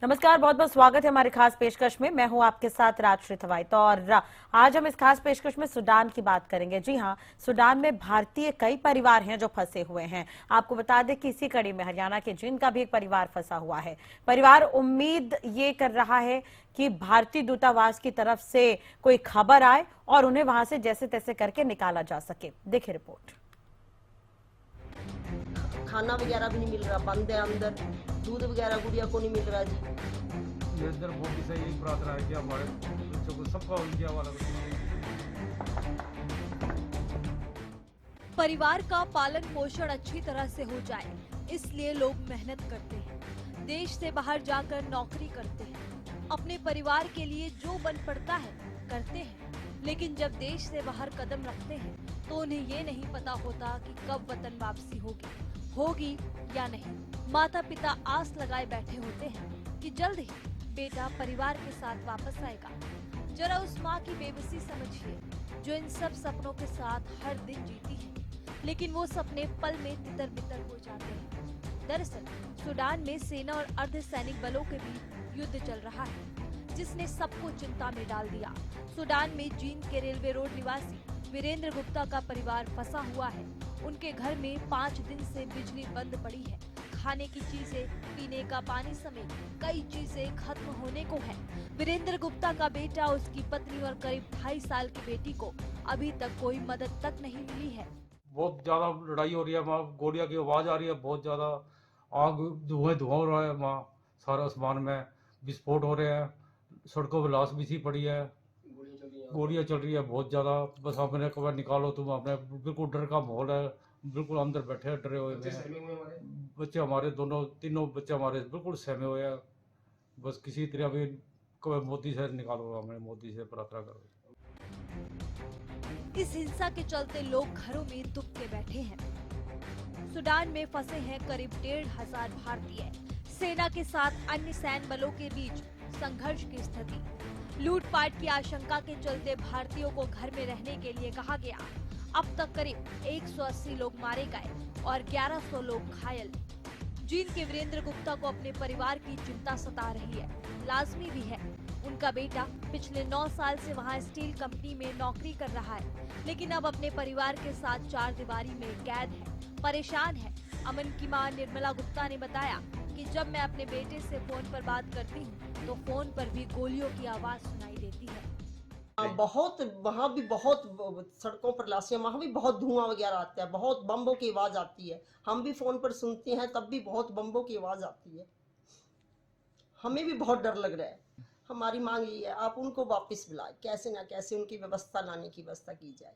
नमस्कार, बहुत बहुत स्वागत है हमारे खास पेशकश में। मैं हूं आपके साथ राजश्री थवाइट और आज हम इस खास पेशकश में सूडान की बात करेंगे। जी हां, सूडान में भारतीय कई परिवार हैं जो फंसे हुए हैं। आपको बता दें कि इसी कड़ी में हरियाणा के जींद का भी एक परिवार फंसा हुआ है। परिवार उम्मीद ये कर रहा है कि भारतीय दूतावास की तरफ से कोई खबर आए और उन्हें वहां से जैसे तैसे करके निकाला जा सके। देखिए रिपोर्ट। खाना वगैरह भी नहीं मिल रहा, बंद है अंदर। दूध वगैरह गुड़िया को नहीं मिल रहा जी। ये अंदर मोदी से यही प्रार्थना है कि हमारे बच्चों को सबका इंडिया वाला परिवार का पालन पोषण अच्छी तरह से हो जाए, इसलिए लोग मेहनत करते हैं, देश से बाहर जाकर नौकरी करते हैं, अपने परिवार के लिए जो बन पड़ता है करते हैं। लेकिन जब देश से बाहर कदम रखते हैं तो उन्हें ये नहीं पता होता कि कब वतन वापसी होगी या नहीं। माता पिता आस लगाए बैठे होते हैं कि जल्द ही बेटा परिवार के साथ वापस आएगा। जरा उस माँ की बेबसी समझिए जो इन सब सपनों के साथ हर दिन जीती है, लेकिन वो सपने पल में तितर बितर हो जाते हैं। दरअसल सूडान में सेना और अर्धसैनिक बलों के बीच युद्ध चल रहा है, जिसने सबको चिंता में डाल दिया। सूडान में जींद के रेलवे रोड निवासी वीरेंद्र गुप्ता का परिवार फंसा हुआ है। उनके घर में 5 दिन से बिजली बंद पड़ी है। खाने की चीजें, पीने का पानी समेत कई चीजें खत्म होने को है। वीरेंद्र गुप्ता का बेटा, उसकी पत्नी और करीब 2.5 साल की बेटी को अभी तक कोई मदद तक नहीं मिली है। बहुत ज्यादा लड़ाई हो रही है वहाँ, गोलियां की आवाज आ रही है, बहुत ज्यादा आग धुआं धुआं हो रहा है वहाँ। सारा आसमान में विस्फोट हो रहे हैं, सड़कों पर लाश बिछी पड़ी है, गोलियां चल रही है बहुत ज्यादा। बस अपने कबर निकालो तुम अपने, बिल्कुल डर का माहौल है, बिल्कुल अंदर बैठे हैं डरे हुए हैं। बच्चे हमारे दोनों तीनों बच्चे हमारे बिल्कुल सहमे हुए हैं। बस किसी तरह भी कबर मोदी से निकालो, हमें मोदी से प्रार्थना करो। इस हिंसा के चलते लोग घरों में दुख के बैठे हैं। सूडान में फंसे हैं करीब 1,500 भारतीय। सेना के साथ अन्य सैन्य बलों के बीच संघर्ष की स्थिति। लूटपाट की आशंका के चलते भारतीयों को घर में रहने के लिए कहा गया। अब तक करीब 180 लोग मारे गए और 1100 लोग घायल। जींद के वीरेंद्र गुप्ता को अपने परिवार की चिंता सता रही है। लाजमी भी है। उनका बेटा पिछले 9 साल से वहां स्टील कंपनी में नौकरी कर रहा है, लेकिन अब अपने परिवार के साथ 4 दीवारी में कैद है, परेशान है। अमन की मां निर्मला गुप्ता ने बताया कि जब मैं अपने बेटे से फोन पर बात करती हूँ तो फोन पर भी गोलियों की आवाज सुनाई देती है। बहुत वहाँ भी बहुत सड़कों पर लाशियां, वहाँ भी बहुत धुआं वगैरह आता है, बहुत बम्बों की आवाज आती है। हम भी फोन पर सुनते हैं तब भी बहुत बम्बों की आवाज आती है। हमें भी बहुत डर लग रहा है। हमारी मांग ये है, आप उनको वापस बुलाए, कैसे ना कैसे उनकी व्यवस्था लाने की व्यवस्था की जाए।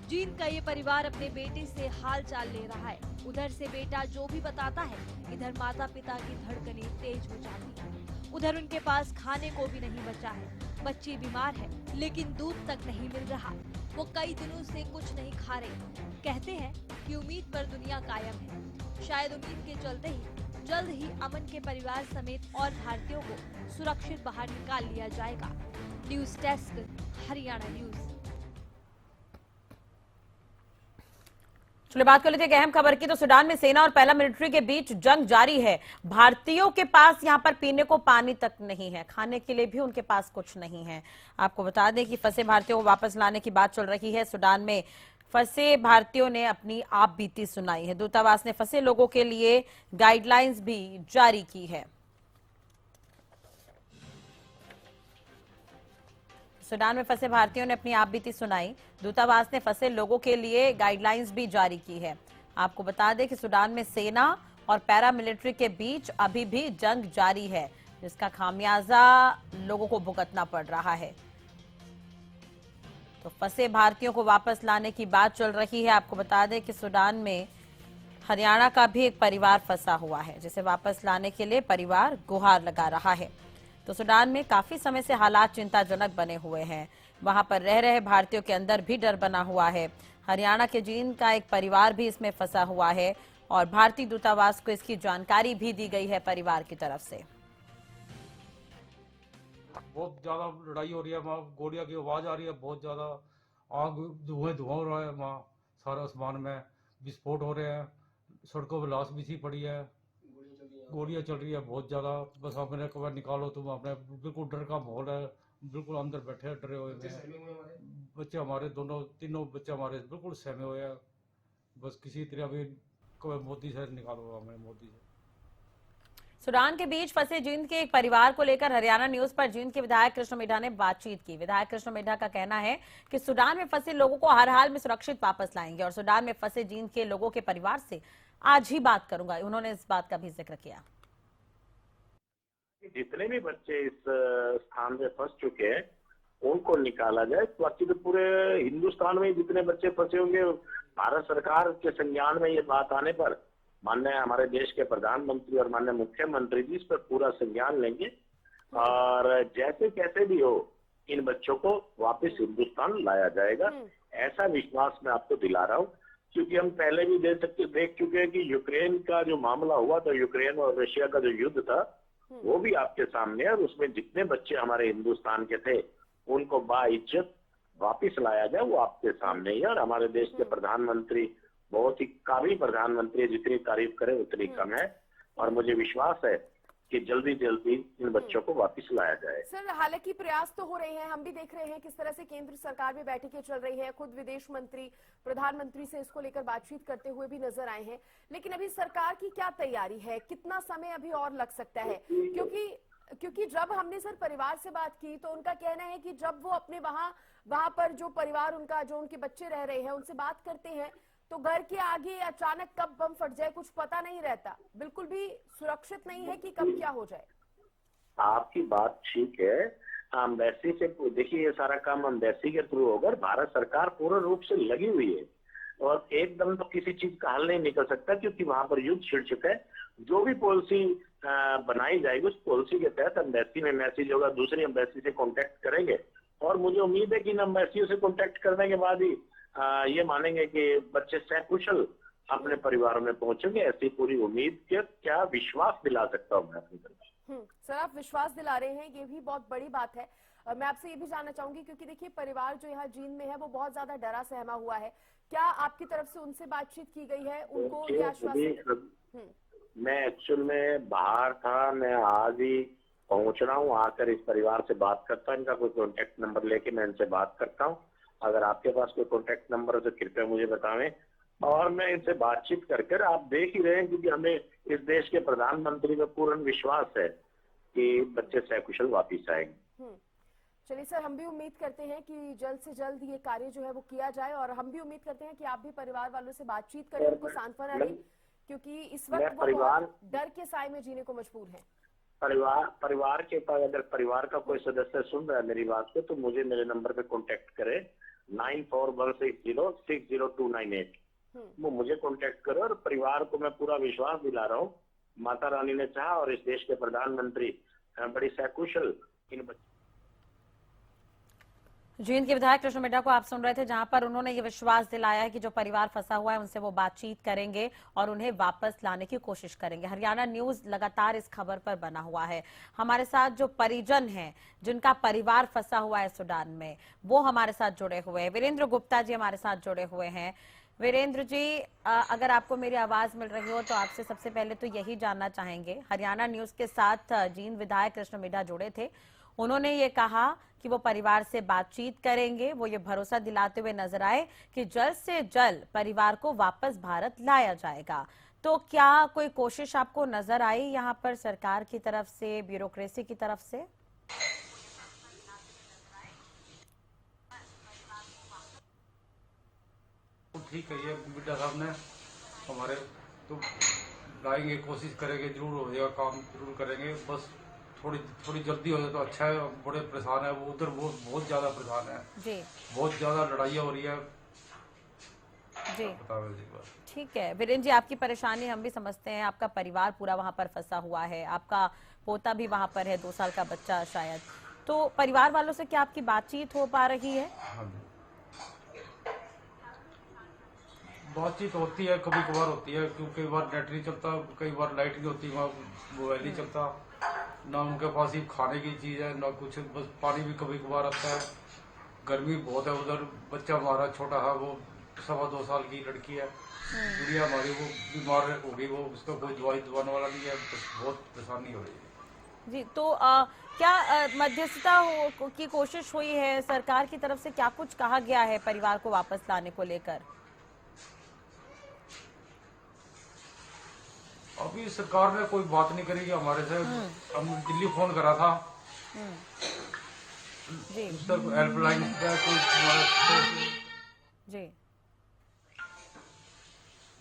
जींद का ये परिवार अपने बेटे से हाल चाल ले रहा है। उधर से बेटा जो भी बताता है, इधर माता पिता की धड़कनें तेज हो जाती है। उधर उनके पास खाने को भी नहीं बचा है। बच्ची बीमार है, लेकिन दूध तक नहीं मिल रहा। वो कई दिनों से कुछ नहीं खा रही। कहते हैं कि उम्मीद पर दुनिया कायम है। शायद उम्मीद के चलते ही जल्द ही अमन के परिवार समेत और भारतीयों को सुरक्षित बाहर निकाल लिया जाएगा। News desk, Haryana news. चलिए बात कर लेते हैं एक अहम खबर की। तो सूडान में सेना और पहला मिलिट्री के बीच जंग जारी है। भारतीयों के पास यहां पर पीने को पानी तक नहीं है, खाने के लिए भी उनके पास कुछ नहीं है। आपको बता दें कि फंसे भारतीयों को वापस लाने की बात चल रही है। सूडान में फंसे भारतीयों ने अपनी आप बीती सुनाई है। दूतावास ने फंसे लोगों के लिए गाइडलाइंस भी जारी की है। सूडान में फंसे भारतीयों ने अपनी आपबीती सुनाई। दूतावास ने फंसे लोगों के लिए गाइडलाइंस भी जारी की है। आपको बता दें कि सूडान में सेना और पैरामिलिट्री के बीच अभी भी जंग जारी है, जिसका खामियाजा लोगों को भुगतना पड़ रहा है। तो फंसे भारतीयों को वापस लाने की बात चल रही है। आपको बता दें कि सूडान में हरियाणा का भी एक परिवार फंसा हुआ है, जिसे वापस लाने के लिए परिवार गुहार लगा रहा है। तो सूडान में काफी समय से हालात चिंताजनक बने हुए हैं। वहां पर रह रहे भारतीयों के अंदर भी डर बना हुआ है। हरियाणा के जींद का एक परिवार भी इसमें फंसा हुआ है और भारतीय दूतावास को इसकी जानकारी भी दी गई है परिवार की तरफ से। बहुत ज्यादा लड़ाई हो रही है वहाँ, गोलियां की आवाज आ रही है, बहुत ज्यादा आग धुआं धुआं हो रहा है वहाँ। सारा आसमान में विस्फोट हो रहे हैं, सड़कों पर लाश बिछी पड़ी है, गोलियां चल रही है बहुत ज्यादा। बस हमने कहा निकालो तुम अपने, बिल्कुल डर का माहौल है, बिल्कुल अंदर बैठे हैं डरे हुए हैं। बच्चे हमारे तीनों बच्चे हमारे बिल्कुल सहमे हुए हैं। बस किसी तरह भी मोदी से निकालो हमें, मोदी से। सूडान के बीच फंसे जींद के एक परिवार को लेकर हरियाणा न्यूज पर जींद के विधायक कृष्ण मिड्ढा ने बातचीत की। विधायक कृष्ण मिड्ढा का कहना है कि सूडान में फंसे लोगों को हर हाल में सुरक्षित वापस लाएंगे और सूडान में फंसे जींद के लोगों के परिवार से आज ही बात करूंगा। उन्होंने इस बात का भी जिक्र किया। जितने भी बच्चे इस स्थान में फंस चुके हैं उनको निकाला जाए। बाकी तो पूरे हिंदुस्तान में जितने बच्चे फंसे होंगे, भारत सरकार के संज्ञान में ये बात आने पर माननीय हमारे देश के प्रधानमंत्री और माननीय मुख्यमंत्री जी इस पर पूरा संज्ञान लेंगे और जैसे कैसे भी हो इन बच्चों को वापस हिंदुस्तान लाया जाएगा, ऐसा विश्वास मैं आपको दिला रहा हूँ। क्योंकि हम पहले भी देख चुके हैं कि यूक्रेन का जो मामला हुआ था, यूक्रेन और रशिया का जो युद्ध था, वो भी आपके सामने है और उसमें जितने बच्चे हमारे हिंदुस्तान के थे उनको बाइज्जत वापिस लाया जाए, वो आपके सामने ही है। और हमारे देश के प्रधानमंत्री बहुत ही काबिल प्रधानमंत्री है, जितनी तारीफ करें उतनी कम है और मुझे विश्वास है कि जल्दी जल्दी इन बच्चों को वापस लाया जाए। सर, हालांकि प्रयास तो हो रहे हैं, हम भी देख रहे हैं किस तरह से केंद्र सरकार में बैठकें चल रही है, खुद विदेश मंत्री प्रधानमंत्री से इसको लेकर बातचीत करते हुए भी नजर आए हैं। लेकिन अभी सरकार की क्या तैयारी है, कितना समय अभी और लग सकता है? क्योंकि जब हमने सर परिवार से बात की तो उनका कहना है कि जब वो अपने वहां पर जो परिवार उनका, जो उनके बच्चे रह रहे हैं, उनसे बात करते हैं तो घर के आगे अचानक कब बम फट जाए कुछ पता नहीं रहता, बिल्कुल भी सुरक्षित नहीं है कि कब क्या हो जाए। आपकी बात ठीक है। एम्बेसी से देखिए, ये सारा काम एम्बेसी के थ्रू होगा। भारत सरकार पूर्ण रूप से लगी हुई है और एकदम तो किसी चीज का हल नहीं निकल सकता क्योंकि वहां पर युद्ध छिड़ चुका है। जो भी पॉलिसी बनाई जाएगी उस पॉलिसी के तहत एम्बेसी में मैसेज होगा, दूसरी एम्बेसी से कॉन्टेक्ट करेंगे और मुझे उम्मीद है कि इन एम्बेसियों से कॉन्टेक्ट करने के बाद ही ये मानेंगे कि बच्चे सकुशल अपने परिवारों में पहुंचेंगे। ऐसी पूरी उम्मीद के क्या विश्वास दिला सकता हूँ मैं अपनी तरफ। सर, आप विश्वास दिला रहे हैं, ये भी बहुत बड़ी बात है। मैं आपसे ये भी जानना चाहूंगी क्योंकि देखिए परिवार जो यहाँ जींद में है वो बहुत ज्यादा डरा सहमा हुआ है, क्या आपकी तरफ से उनसे बातचीत की गई है? उनको ये आश्वासन? मैं एक्चुअल में बाहर था, मैं आज ही पहुंच रहा हूँ, आकर इस परिवार से बात करता हूँ। इनका कोई कॉन्टेक्ट नंबर लेके मैं इनसे बात करता हूँ। अगर आपके पास कोई कॉन्टेक्ट नंबर हो तो कृपया मुझे बतावें और मैं इनसे बातचीत कर आप देख ही रहे हैं क्योंकि हमें इस देश के प्रधानमंत्री में पूर्ण विश्वास है कि बच्चे सकुशल वापिस आएंगे। चलिए सर, हम भी उम्मीद करते हैं कि जल्द से जल्द ये कार्य जो है वो किया जाए और हम भी उम्मीद करते हैं कि आप भी परिवार वालों से बातचीत करें, उनको सांत्वना दें क्योंकि इस वक्त वो बहुत डर के साए में जीने को मजबूर है। परिवार के पास अगर परिवार का कोई सदस्य सुन रहा है मेरी बात को तो मुझे मेरे नंबर पे कांटेक्ट करे 9416060298। वो मुझे कांटेक्ट करो और परिवार को मैं पूरा विश्वास दिला रहा हूँ, माता रानी ने चाहा और इस देश के प्रधानमंत्री बड़ी सकुशल इन जींद के विधायक कृष्ण मिड्ढा को आप सुन रहे थे, जहां पर उन्होंने ये विश्वास दिलाया है कि जो परिवार फंसा हुआ है उनसे वो बातचीत करेंगे और उन्हें वापस लाने की कोशिश करेंगे। हरियाणा न्यूज लगातार इस खबर पर बना हुआ है। हमारे साथ जो परिजन हैं जिनका परिवार फंसा हुआ है सूडान में, वो हमारे साथ जुड़े हुए हैं। वीरेंद्र गुप्ता जी हमारे साथ जुड़े हुए हैं। वीरेंद्र जी, अगर आपको मेरी आवाज मिल रही हो तो आपसे सबसे पहले तो यही जानना चाहेंगे, हरियाणा न्यूज के साथ जींद विधायक कृष्ण मिड्ढा जुड़े थे, उन्होंने ये कहा कि वो परिवार से बातचीत करेंगे, वो ये भरोसा दिलाते हुए नजर आए कि जल्द से जल्द परिवार को वापस भारत लाया जाएगा। तो क्या कोई कोशिश आपको नजर आई यहाँ पर सरकार की तरफ से, ब्यूरोक्रेसी की तरफ से? ठीक है, ये मिड्ढा साहब ने हमारे तो लाएंगे, कोशिश करेंगे, जरूर हो जाएगा काम, जरूर करेंगे। बस थोड़ी जल्दी हो जाए तो अच्छा है। बड़े परेशान है वो, उधर वो बहुत ज्यादा परेशान है जी, बहुत ज्यादा लड़ाइयाँ हो रही है जी। ठीक है वीरेंद्र जी, आपकी परेशानी हम भी समझते हैं। आपका परिवार पूरा वहां पर फंसा हुआ है, आपका पोता भी वहां पर है, 2 साल का बच्चा शायद। तो परिवार वालों से क्या आपकी बातचीत हो पा रही है? बातचीत होती है, कभी कभार होती है क्योंकि कई बार नेट नहीं चलता, कई बार लाइट नहीं होती, वहाँ मोबाइल नहीं चलता, ना उनके पास ही खाने की चीज है ना कुछ, बस पानी भी कभी कभार आता है। गर्मी बहुत है उधर, बच्चा हमारा छोटा है वो 2.25 साल की लड़की है। गुड़िया हमारी वो बीमार हो गई, वो उसका कोई दवाई दवाने वाला नहीं है, बस बहुत परेशानी हो रही है। जी, तो क्या मध्यस्थता की कोशिश हुई है? सरकार की तरफ से क्या कुछ कहा गया है परिवार को वापस लाने को लेकर? अभी सरकार ने कोई बात नहीं करी हमारे से। हम दिल्ली फोन करा था, जी हेल्पलाइन पे कोई जी।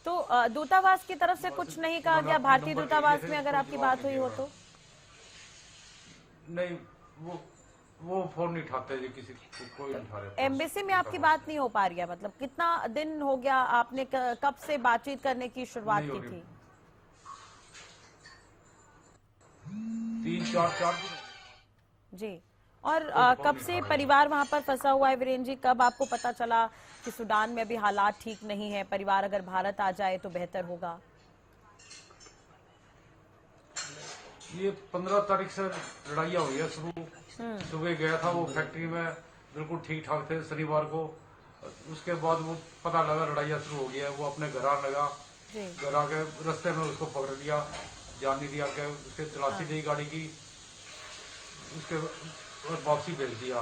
तो दूतावास की तरफ से कुछ नहीं कहा गया? भारतीय दूतावास में अगर आपकी बात हुई हो तो? नहीं, वो फोन नहीं उठाते जी, किसी को कोई नहीं उठा रहे। एम्बेसी में आपकी बात नहीं हो पा रही है? मतलब कितना दिन हो गया, आपने कब से बातचीत करने की शुरुआत नहीं हो की रही। थी? 3-4 दिन। जी। और कब से परिवार वहां पर फंसा हुआ है वीरेंद्र जी? कब आपको पता चला कि सूडान में अभी हालात ठीक नहीं है, परिवार अगर भारत आ जाए तो बेहतर होगा? ये 15 तारीख से लड़ाइयाँ हुई है शुरू। सुबह गया था वो फैक्ट्री में, बिल्कुल ठीक ठाक थे शनिवार को। उसके बाद वो पता लगा लड़ाइयाँ शुरू हो गई है। वो अपने घर आने लगा, जी घर आके रास्ते में उसको पकड़ लिया, जान नहीं दिया कि उसके तलाशी दी गाड़ी की, उसके और वापसी भेज दिया।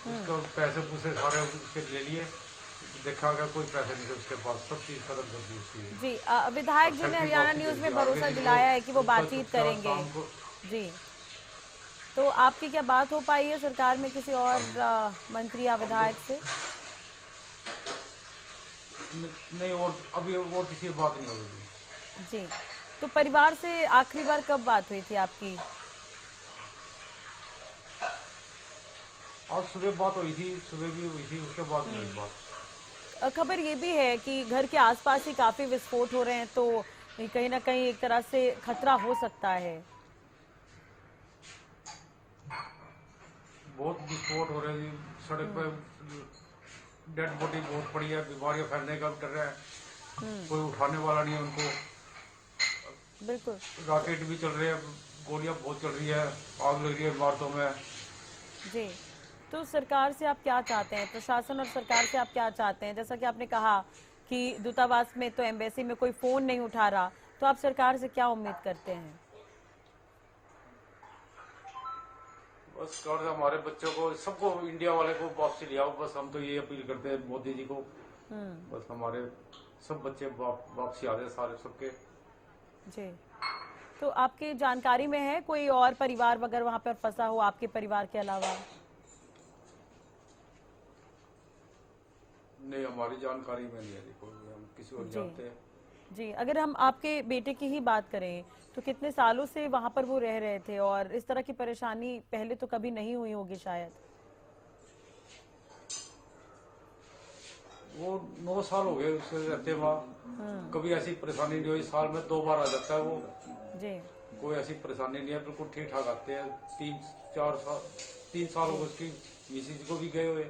उसको पैसे पूसे सारे उसके ले लिए, देखा कि कोई पैसे नहीं थे उसके पास, सब चीज खत्म कर दी उसकी। जी। विधायक जी ने हरियाणा न्यूज में भरोसा दिलाया है कि वो बातचीत करेंगे। जी, तो आपकी क्या बात हो पाई है सरकार में किसी और मंत्री या विधायक से? नहीं, और अभी और किसी से बात नहीं हो रही। जी, तो परिवार से आखिरी बार कब बात हुई थी आपकी? आज सुबह बात हुई थी, सुबह भी हुई थी, उसके बाद नहीं हुई बात। खबर ये भी है कि घर के आसपास ही काफी विस्फोट हो रहे हैं, तो ये कहीं ना कहीं एक तरह से खतरा हो सकता है। बहुत विस्फोट हो रहे हैं जी, सड़क पे डेड बॉडी बहुत पड़ी है, बीमारियां फैलने का डर है, कोई उठाने वाला नहीं है उनको। बिल्कुल। रॉकेट भी चल रहे हैं, गोलियां बहुत चल रही है, आग लग रही है इमारतों में। जी, तो सरकार से आप क्या चाहते हैं? प्रशासन और सरकार से आप क्या चाहते हैं? जैसा कि आपने कहा कि दूतावास में तो एम्बेसी में कोई फोन नहीं उठा रहा, तो आप सरकार से क्या उम्मीद करते हैं? बस कर दे हमारे बच्चों को, सबको, इंडिया वाले को वापसी ले आओ, बस हम तो ये अपील करते हैं मोदी जी को। बस हमारे सब बच्चे वापसी आ जाए सारे सबके। जी, तो आपकी जानकारी में है कोई और परिवार वगैरह वहां पर फंसा हो आपके परिवार के अलावा? नहीं, हमारी जानकारी में नहीं है जी कोई, हम किसी और जानते हैं। जी, अगर हम आपके बेटे की ही बात करें तो कितने सालों से वहां पर वो रह रहे थे और इस तरह की परेशानी पहले तो कभी नहीं हुई होगी शायद? वो 9 साल हो गए उससे रहते वहाँ, कभी ऐसी परेशानी नहीं हुई। साल में 2 बार आ जाता है वो। जी, कोई ऐसी परेशानी नहीं है, बिल्कुल ठीक ठाक आते हैं। 3 साल हो गए उसकी मिसेज को भी गए हुए,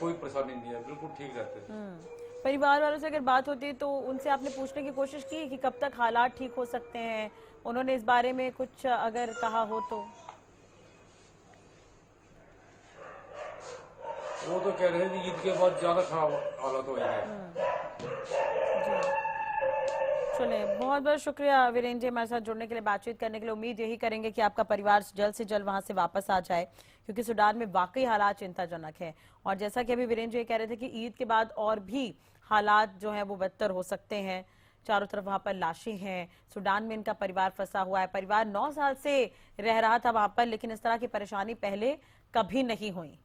कोई परेशानी नहीं है, बिल्कुल ठीक रहते हैं। परिवार वालों से अगर बात होती है तो उनसे आपने पूछने की कोशिश की कि कब तक हालात ठीक हो सकते हैं? उन्होंने इस बारे में कुछ अगर कहा हो तो? वो तो कह रहे थे ईद के बाद ज्यादा खराब हालत हो जाएंगे। चलिए, बहुत बहुत शुक्रिया वीरेंद्र जी हमारे साथ जुड़ने के लिए, बातचीत करने के लिए। उम्मीद यही करेंगे कि आपका परिवार जल्द से जल्द वहां से वापस आ जाए, क्योंकि सूडान में वाकई हालात चिंताजनक है। और जैसा कि अभी वीरेंद्र जी कह रहे थे कि ईद के बाद और भी हालात जो है वो बदतर हो सकते हैं। चारों तरफ वहां पर लाशें हैं। सूडान में इनका परिवार फंसा हुआ है। परिवार 9 साल से रह रहा था वहां पर, लेकिन इस तरह की परेशानी पहले कभी नहीं हुई।